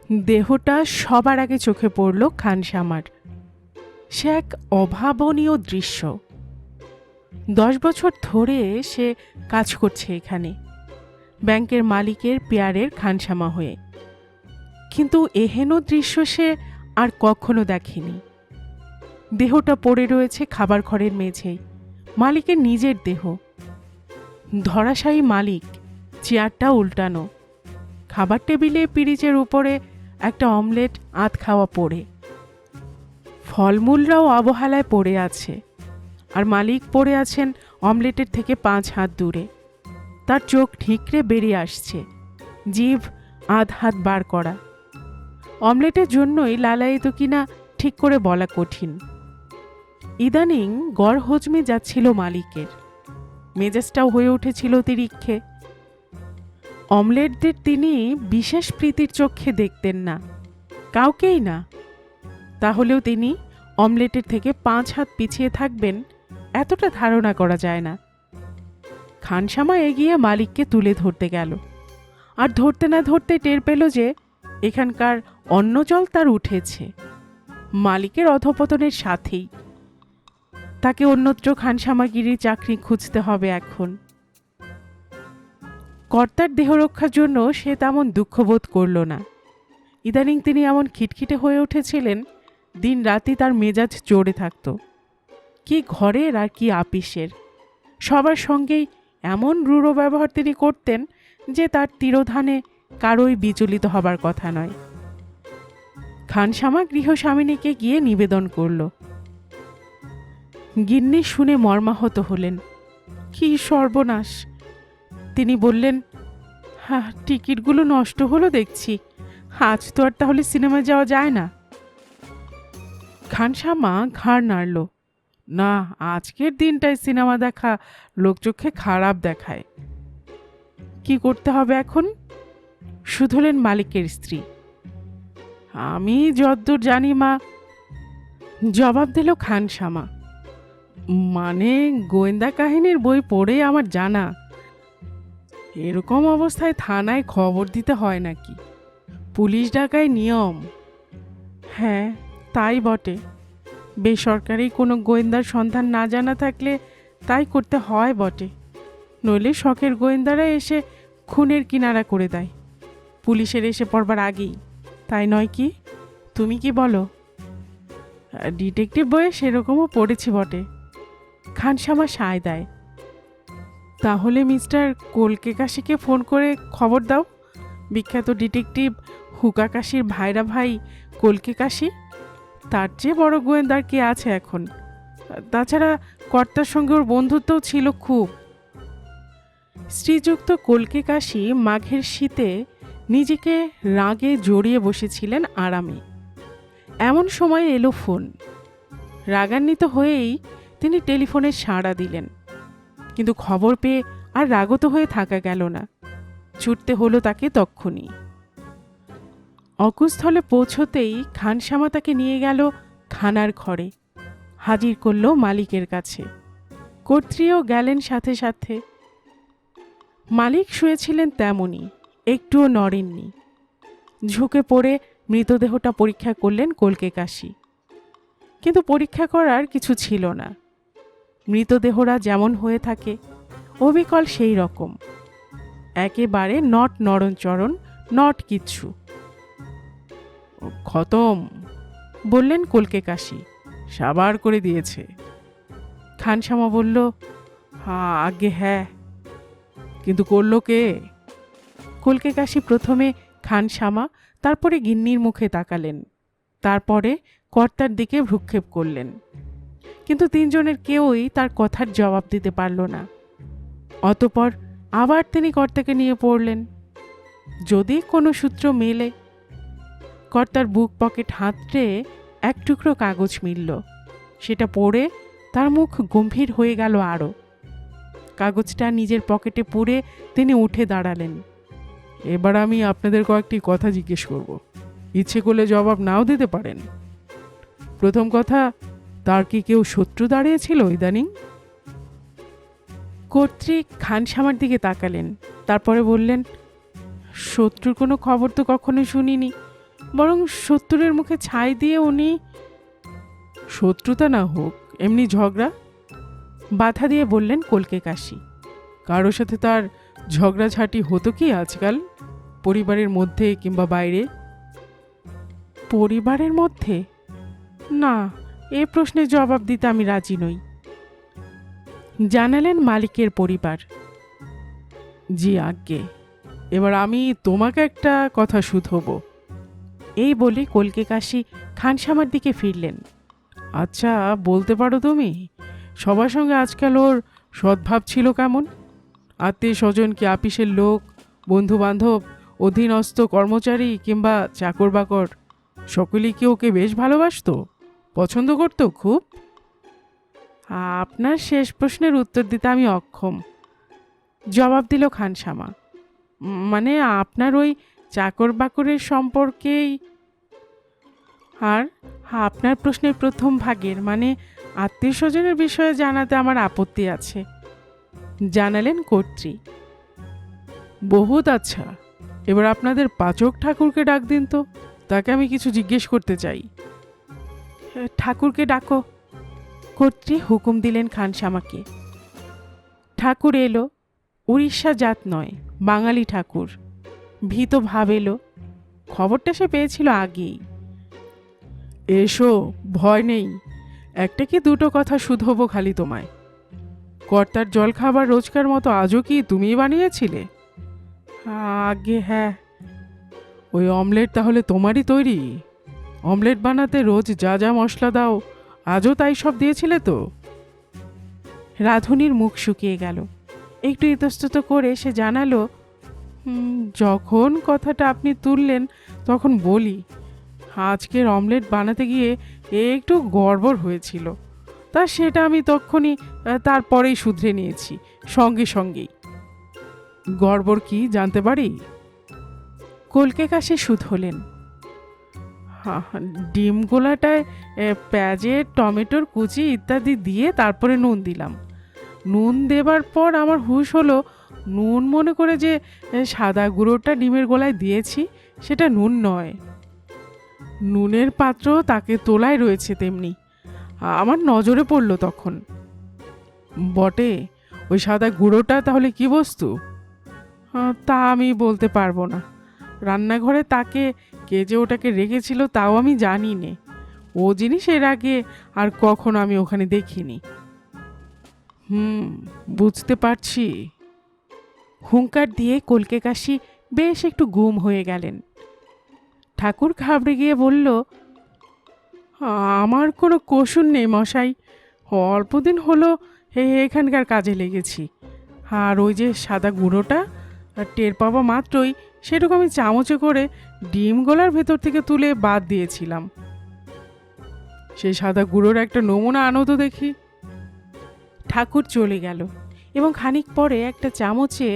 দেহটা সবার আগে চোখে পড়ল খানসামার। সে এক অভাবনীয় দৃশ্য। 10 বছর ধরে সে কাজ করছে এখানে, ব্যাংকের মালিকের পেয়ারের খানসামা হয়ে, কিন্তু এহেন দৃশ্য সে আর কখনো দেখেনি। দেহটা পড়ে রয়েছে খাবার ঘরের মেঝেয়, মালিকের নিজের দেহ। ধরাশায়ী মালিক, চেয়ারটা উল্টানো, খাবার টেবিলে পিরিচের উপরে একটা অমলেট আধ খাওয়া পড়ে, ফলমূলরাও অবহেলায় পড়ে আছে, আর মালিক পড়ে আছেন অমলেটের থেকে 5 হাত দূরে। তার চোখ ঠিকরে বেরিয়ে আসছে, জিভ আধ হাত বার করা। অমলেটের জন্যই লালায়িত কিনা ঠিক করে বলা কঠিন। ইদানিং গড় হজমে যাচ্ছিল মালিকের, মেজাজটাও হয়ে উঠেছিল তিরিক্ষে। অমলেটদের তিনি বিশেষ প্রীতির চোখে দেখতেন না, কাউকেই না। তাহলেও তিনি অমলেটের থেকে 5 হাত পিছিয়ে থাকবেন এতটা ধারণা করা যায় না। খানসামা এগিয়ে মালিককে তুলে ধরতে গেল, আর ধরতে না ধরতে টের পেল যে এখানকার অন্ন জল তার উঠেছে মালিকের অধপতনের সাথেই। তাকে অন্যত্র খানসামাগিরির চাকরি খুঁজতে হবে এখন। কর্তার দেহ রক্ষার জন্য সে তেমন দুঃখবোধ করল না। ইদানিং তিনি এমন খিটখিটে হয়ে উঠেছিলেন, দিন রাতি তার মেজাজ চড়ে থাকত। কি ঘরের আর কি আপিসের, সবার সঙ্গেই এমন রূঢ় ব্যবহার তিনি করতেন যে তার তিরোধানে কারোই বিচলিত হবার কথা নয়। খানসামা গৃহস্বামিনীকে গিয়ে নিবেদন করল। গিন্নি শুনে মর্মাহত হলেন। কি সর্বনাশ! তিনি বললেন, হ্যাঁ, টিকিটগুলো নষ্ট হলো দেখছি, আজ তো আর তাহলে সিনেমা যাওয়া যায় না। খানসামা ঘাড় নাড়ল। না, আজকের দিনটায় সিনেমা দেখা লোকচক্ষে খারাপ দেখায়। কি করতে হবে এখন? শুধলেন মালিকের স্ত্রী। আমি যদ্দূর জানি মা। জবাব দিল খানসামা, মানে গোয়েন্দা কাহিনীর বই পড়ে আমার জানা, এরকম অবস্থায় থানায় খবর দিতে হয় নাকি? পুলিশ ডাকায় নিয়ম। হ্যাঁ, তাই বটে। বেসরকারি কোনো গোয়েন্দার সন্ধান না জানা থাকলে তাই করতে হয় বটে, নইলে শখের গোয়েন্দারা এসে খুনের কিনারা করে দেয় পুলিশের এসে পড়বার আগেই, তাই নয় কি? তুমি কি বলো? ডিটেকটিভ বইয়ে সেরকমও পড়েছি বটে। খানসামা সায় দেয়। তাহলে মিস্টার কলকেকাশিকে ফোন করে খবর দাও। বিখ্যাত ডিটেকটিভ হুকাকাশির ভাইরা ভাই কলকেকাশি, তার চেয়ে বড় গোয়েন্দার কে আছে এখন? তাছাড়া কর্তার সঙ্গে ওর বন্ধুত্বও ছিল খুব। শ্রীযুক্ত কলকেকাশি মাঘের শীতে নিজেকে রাগে জড়িয়ে বসেছিলেন আরামে। এমন সময় এলো ফোন। রাগান্বিত হয়েই তিনি টেলিফোনে সাড়া দিলেন, কিন্তু খবর পেয়ে আর রাগত হয়ে থাকা গেল না। ছুটতে হলো তাকে তক্ষুনি। অকুস্থলে পৌঁছতেই খানসামা তাকে নিয়ে গেল খানার ঘরে, হাজির করল মালিকের কাছে। কর্ত্রীও গেলেন সাথে সাথে। মালিক শুয়েছিলেন তেমনই, একটুও নড়েননি। ঝুঁকে পড়ে মৃতদেহটা পরীক্ষা করলেন কলকেকাশি, কিন্তু পরীক্ষা করার কিছু ছিল না। মৃতদেহরা যেমন হয়ে থাকে অবিকল সেই রকম, একেবারে নট নড়নচড়ন, নট কিচ্ছু। খতম, বললেন কলকেকাশি। সাবার করে দিয়েছে। খানসামা বলল, আগে হ্যাঁ, কিন্তু করলো কে? কলকেকাশি প্রথমে খানসামা, তারপরে গিন্নির মুখে তাকালেন, তারপরে কর্তার দিকে ভ্রুক্ষেপ করলেন, কিন্তু তিনজনের কেউই তার কথার জবাব দিতে পারল না। অতঃপর আবার তিনি কর্তাকে নিয়ে পড়লেন, যদি কোনো সূত্র মেলে। কর্তার বুক পকেট হাতড়ে এক টুকরো কাগজ মিলল। সেটা পড়ে তার মুখ গম্ভীর হয়ে গেল আরও। কাগজটা নিজের পকেটে পুরে তিনি উঠে দাঁড়ালেন। এবার আমি আপনাদের কয়েকটি কথা জিজ্ঞেস করব, ইচ্ছে করলে জবাব নাও দিতে পারেন। প্রথম কথা, তার কি কেউ শত্রু দাঁড়িয়েছিল ইদানিং? কর্ত্রী খানসামার দিকে তাকালেন, তারপরে বললেন, শত্রুর কোনো খবর তো কখনো শুনিনি, বরং শত্রুরের মুখে ছাই দিয়ে উনি শত্রুতা না হোক, এমনি ঝগড়া, বাধা দিয়ে বললেন কলকে কাশি। কারোর সাথে তার ঝগড়াঝাটি হতো কি আজকাল, পরিবারের মধ্যে কিংবা বাইরে? পরিবারের মধ্যে না, এ প্রশ্নের জবাব দিতে আমি রাজি নই। জানালেন মালিকের পরিবার। জি আজ্ঞে, এবার আমি তোমাকে একটা কথা শুধবো। এই বলে কলকে কাশি খানসামার দিকে ফিরলেন। আচ্ছা, বলতে পারো তুমি, সবার সঙ্গে আজকাল ওর সদ্ভাব ছিল কেমন? আত্মীয় স্বজন কি আপিসের লোক, বন্ধু বান্ধব, অধীনস্থ কর্মচারী কিংবা চাকর বাকর, সকলেই কি ওকে বেশ ভালোবাসতো, পছন্দ করতো খুব? আপনার শেষ প্রশ্নের উত্তর দিতে আমি অক্ষম, জবাব দিল খানসামা। মানে আপনার ওই চাকর বাকরের সম্পর্কেই। আর আপনার প্রশ্নের প্রথম ভাগের মানে আত্মীয় স্বজনের বিষয়ে জানাতে আমার আপত্তি আছে, জানালেন কর্ত্রী। বহুত আচ্ছা, এবার আপনাদের পাচক ঠাকুরকে ডাক দিন তো, তাকে আমি কিছু জিজ্ঞেস করতে চাই। ঠাকুরকে ডাকো, কর্ত্রী হুকুম দিলেন খানসামাকে। ঠাকুর এলো। উড়িষ্যা জাত নয়, বাঙালি ঠাকুর। ভীত ভাব এলো, খবরটা সে পেয়েছিল আগেই। এসো, ভয় নেই, একটা কি দুটো কথা শুধবো খালি তোমায়। কর্তার জলখাবার রোজকার মতো আজও কি তুমিই বানিয়েছিলে? আগে হ্যাঁ। ওই অমলেট তাহলে তোমারই তৈরি? অমলেট বানাতে রোজ যা যা মশলা দাও, আজও তাই সব দিয়েছিলে তো? রাধুনির মুখ শুকিয়ে গেল। একটু ইতস্তত করে সে জানালো, যখন কথাটা আপনি তুললেন তখন বলি, আজকের অমলেট বানাতে গিয়ে একটু গড়বড় হয়েছিল, তা সেটা আমি তখনই তারপরেই শুধরে নিয়েছি, সঙ্গে সঙ্গেই। গড়বড় কি জানতে পারি? কলকে কাশে সুদ হলেন। ডিম গোলাটায় পেঁয়াজে টমেটোর কুচি ইত্যাদি দিয়ে তারপরে নুন দিলাম। নুন দেবার পর আমার হুঁশ হলো, নুন মনে করে যে সাদা গুঁড়োটা ডিমের গোলায় দিয়েছি সেটা নুন নয়। নুনের পাত্র তাকে তোলায় রয়েছে তেমনি, আমার নজরে পড়ল তখন। বটে, ওই সাদা গুঁড়োটা তাহলে কি বস্তু? তা আমি বলতে পারবো না। রান্নাঘরে তাকে কে যে ওটাকে রেখেছিল তাও আমি জানি নে। ও জিনিস এর আগে আর কখনো আমি ওখানে দেখিনি। বুঝতে পারছি। হুঙ্কার দিয়ে কলকে কাশি বেশ একটু গুম হয়ে গেলেন। ঠাকুর ঘাবড়ে গিয়ে বলল, আমার কোনো কসুর নেই মশাই, অল্পদিন হলো এখানকার কাজে লেগেছি। আর ওই যে সাদা গুঁড়োটা টের পাওয়া মাত্রই সেটুকু আমি চামচে করে ডিম গোলার ভেতর থেকে তুলে বাদ দিয়েছিলাম। সেই সাদা গুঁড়োর একটা নমুনা আনো তো দেখি। ঠাকুর চলে গেল এবং খানিক পরে একটা চামচে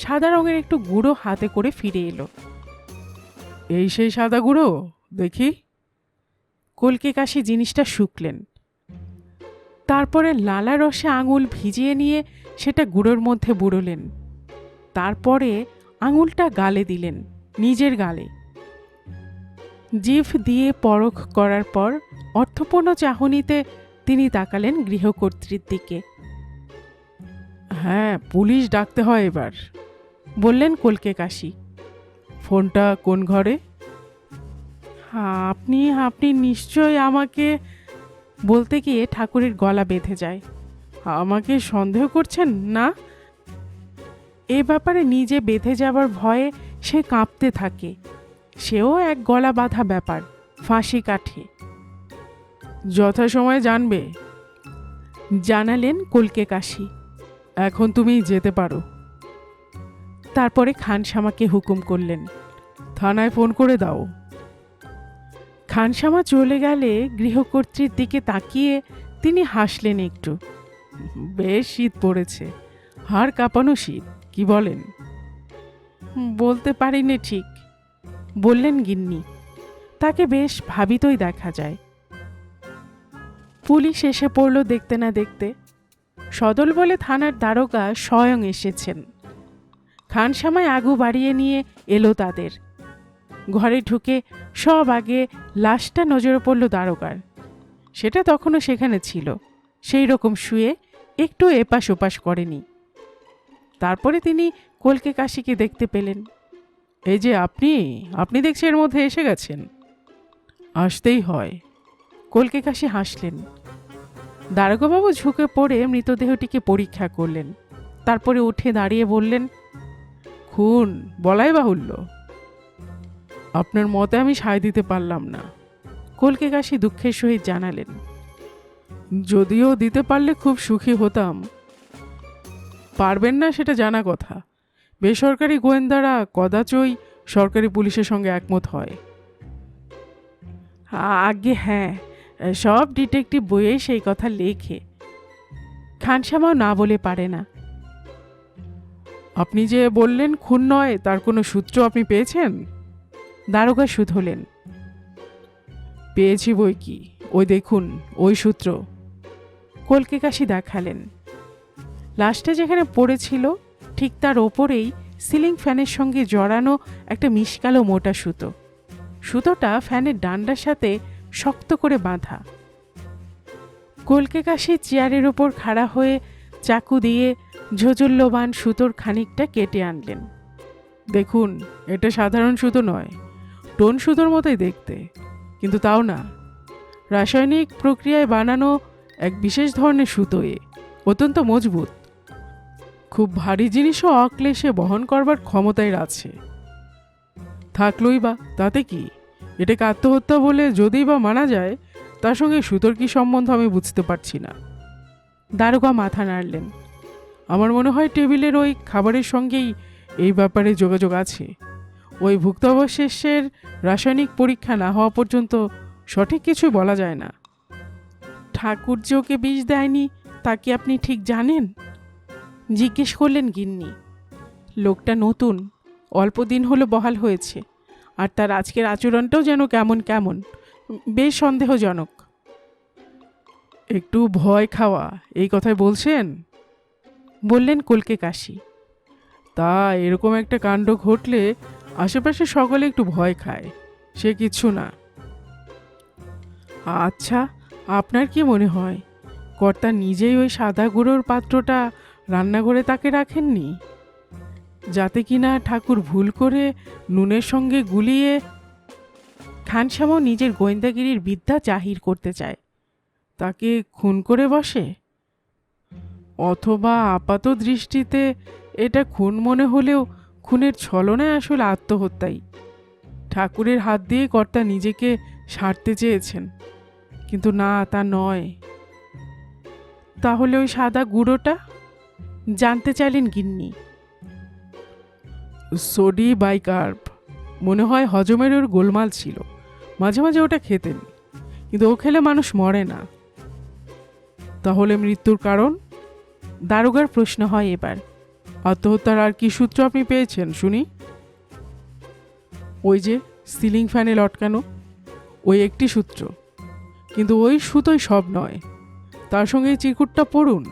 সাদা রঙের একটু গুঁড়ো হাতে করে ফিরে এলো। এই সেই সাদা গুঁড়ো, দেখি। কলকে কাশি জিনিসটা শুকলেন, তারপরে লালা রসে আঙুল ভিজিয়ে নিয়ে সেটা গুঁড়োর মধ্যে বুড়োলেন। তারপরে আঙুলটা গালে দিলেন, নিজের গালে। জিভ দিয়ে পরখ করার পর অর্থপূর্ণ চাহনিতে তিনি তাকালেন গৃহকর্ত্রীর দিকে। হ্যাঁ, পুলিশ ডাকতে হয় এবার, বললেন কলকে কাশি। ফোনটা কোন ঘরে? আপনি আপনি নিশ্চয় আমাকে, বলতে গিয়ে ঠাকুরের গলা বেঁধে যায়। আমাকে সন্দেহ করছেন না? এ ব্যাপারে নিজে বেঁধে যাবার ভয়ে সে কাঁপতে থাকে। সেও এক গলা বাঁধা ব্যাপার, ফাঁসি কাঠে। যথাসময়ে জানবে, জানালেন কলকে কাশি। এখন তুমি যেতে পারো। তারপরে খানসামাকে হুকুম করলেন, থানায় ফোন করে দাও। খানসামা চলে গেলে গৃহকর্ত্রীর দিকে তাকিয়ে তিনি হাসলেন একটু। বেশ শীত পড়েছে, হাড় কাঁপানো শীত, কি বলেন? বলতে পারিনি ঠিক, বললেন গিন্নি। তাকে বেশ ভাবিতই দেখা যায়। পুলিশ এসে পড়ল দেখতে না দেখতে। সদল বলে থানার দারোগা স্বয়ং এসেছেন। খানসামায় আগু বাড়িয়ে নিয়ে এলো তাদের। ঘরে ঢুকে সব আগে লাশটা নজরে পড়ল দারোগার। সেটা তখনও সেখানে ছিল, সেই রকম শুয়ে, একটু এপাশ ওপাশ করেনি। তারপরে তিনি কলকে কাশিকে দেখতে পেলেন। এই যে আপনি দেখছি এর মধ্যে এসে গেছেন। আসতেই হয়। কলকে কাশি হাসলেন। দারোগাবাবু ঝুঁকে পড়ে মৃতদেহটিকে পরীক্ষা করলেন। তারপরে উঠে দাঁড়িয়ে বললেন, খুন বলাই বাহুল্য। আপনার মতে আমি সায় দিতে পারলাম না, কলকে কাশি দুঃখের সহিত জানালেন। যদিও দিতে পারলে খুব সুখী হতাম। পারবেন না সেটা জানা কথা। বেসরকারি গোয়েন্দারা কদাচই সরকারি পুলিশের সঙ্গে একমত হয়। আগে হ্যাঁ, সব ডিটেকটিভ বইয়ে সেই কথা লেখে। খানশ্যামাও না বলে পারে না। আপনি যে বললেন খুন নয়, তার কোনো সূত্র আপনি পেয়েছেন? দারোগা শুধলেন। পেয়েছি বই কি, ওই দেখুন ওই সূত্র। কলকে কাশি দেখালেন। লাশটা যেখানে পড়েছিল ঠিক তার ওপরেই সিলিং ফ্যানের সঙ্গে জড়ানো একটা মিশকালো মোটা সুতো। সুতোটা ফ্যানের ডান্ডার সাথে শক্ত করে বাঁধা। কলকে কাশি চেয়ারের ওপর খাড়া হয়ে চাকু দিয়ে ঝোজল্যবান সুতোর খানিকটা কেটে আনলেন। দেখুন, এটা সাধারণ সুতো নয়, টোন সুতোর মতোই দেখতে, কিন্তু তাও না। রাসায়নিক প্রক্রিয়ায় বানানো এক বিশেষ ধরনের সুতো, অত্যন্ত মজবুত। খুব ভারী জিনিসও অক্লেশে বহন করবার ক্ষমতায় আছে। থাকলই বা তাতে কি, এটাকে আত্মহত্যা বলে যদি বা মানা যায়, তার সঙ্গে সুতোর কি সম্বন্ধ আমি বুঝতে পারছি না। দারোগা মাথা নাড়লেন। আমার মনে হয় টেবিলের ওই খাবারের সঙ্গেই এই ব্যাপারে যোগাযোগ আছে। ওই ভুক্তাবশেষের রাসায়নিক পরীক্ষা না হওয়া পর্যন্ত সঠিক কিছু বলা যায় না। ঠাকুর যে ওকে বিষ দেয়নি তা কি আপনি ঠিক জানেন? জিজ্ঞেস করলেন গিন্নি। লোকটা নতুন, অল্প দিন হলো বহাল হয়েছে, আর তার আজকের আচরণটাও যেন কেমন কেমন, বেশ সন্দেহজনক। একটু ভয় খাওয়া এই কথাই বলছেন? বললেন কলকে কাশি। তা এরকম একটা কাণ্ড ঘটলে আশেপাশে সকলে একটু ভয় খায়, সে কিছু না। আচ্ছা, আপনার কি মনে হয় কর্তা নিজেই ওই সাদা গুঁড়োর পাত্রটা রান্নাঘরে তাকে রাখেননি, যাতে কিনা ঠাকুর ভুল করে নুনের সঙ্গে গুলিয়ে? খানশ্যামও নিজের গোয়েন্দাগিরির বিদ্যা জাহির করতে চায়। তাকে খুন করে বসে? অথবা আপাত দৃষ্টিতে এটা খুন মনে হলেও খুনের ছলনায় আসলে আত্মহত্যাই। ঠাকুরের হাত দিয়ে কর্তা নিজেকে সারতে চেয়েছেন, কিন্তু না, তা নয়। তাহলে ওই সাদা গুঁড়োটা? জানতে চাইলেন গিন্নি। সোডি বাইকার্ব, মনে হয় হজমের ওর গোলমাল ছিল, মাঝে মাঝে ওটা খেতেন, কিন্তু ও খেলে মানুষ মরে না। তাহলে মৃত্যুর কারণ? দারোগার প্রশ্ন হয় এবার। আত্মহত্যার আর কি সূত্র আপনি পেয়েছেন শুনি? ওই যে সিলিং ফ্যানে লটকানো, ওই একটি সূত্র, কিন্তু ওই সুতোই সব নয়, তার সঙ্গে এই চিরকুটটা পড়ুন।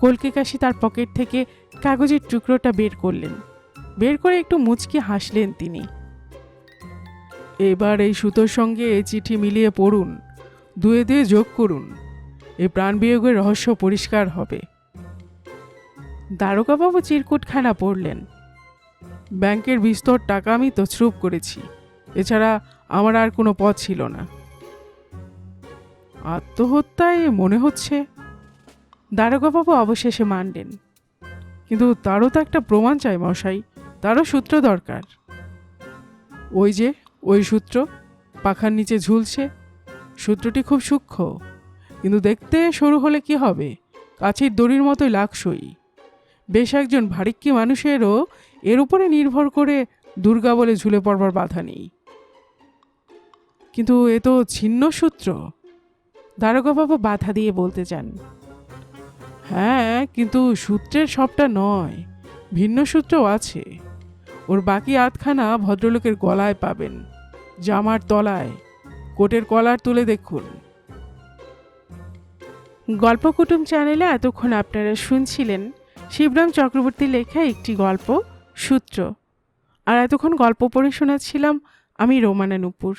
কলকে কাশি তার পকেট থেকে কাগজের টুকরোটা বের করলেন। বের করে একটু মুচকি হাসলেন তিনি। এবার এই সুতোর সঙ্গে এই চিঠি মিলিয়ে পড়ুন, দুয়ে দিয়ে যোগ করুন, এই প্রাণবিয়োগের রহস্য পরিষ্কার হবে। দারোগাবাবু চিরকুটখানা পড়লেন। ব্যাংকের বিস্তর টাকা আমি তছরূপ করেছি, এছাড়া আমার আর কোনো পথ ছিল না। আত্মহত্যায় মনে হচ্ছে। দারোগাবাবু অবশেষে মানলেন। কিন্তু তারও তো একটা প্রমাণ চাই মশাই, তারও সূত্র দরকার। ওই যে ওই সূত্র পাখার নিচে ঝুলছে। সূত্রটি খুব সূক্ষ্ম, কিন্তু দেখতে সরু হলে কি হবে, কাছের দড়ির মতোই লাকসই। বেশ একজন ভারিক্কি মানুষেরও এর উপরে নির্ভর করে দুর্গা বলে ঝুলে পড়বার বাধা নেই। কিন্তু এ তো ছিন্ন সূত্র, দারোগাবাবু বাধা দিয়ে বলতে চান। হ্যাঁ, কিন্তু সূত্রের সবটা নয়, ভিন্ন সূত্রও আছে। ওর বাকি আধখানা ভদ্রলোকের গলায় পাবেন, জামার তলায়, কোটের কলার তুলে দেখুন। গল্প কুটুম চ্যানেলে এতক্ষণ আপনারা শুনছিলেন শিবরাম চক্রবর্তী লেখা একটি গল্প, সূত্র। আর এতক্ষণ গল্প পড়ে শোনাচ্ছিলাম আমি রোমানা নুপুর।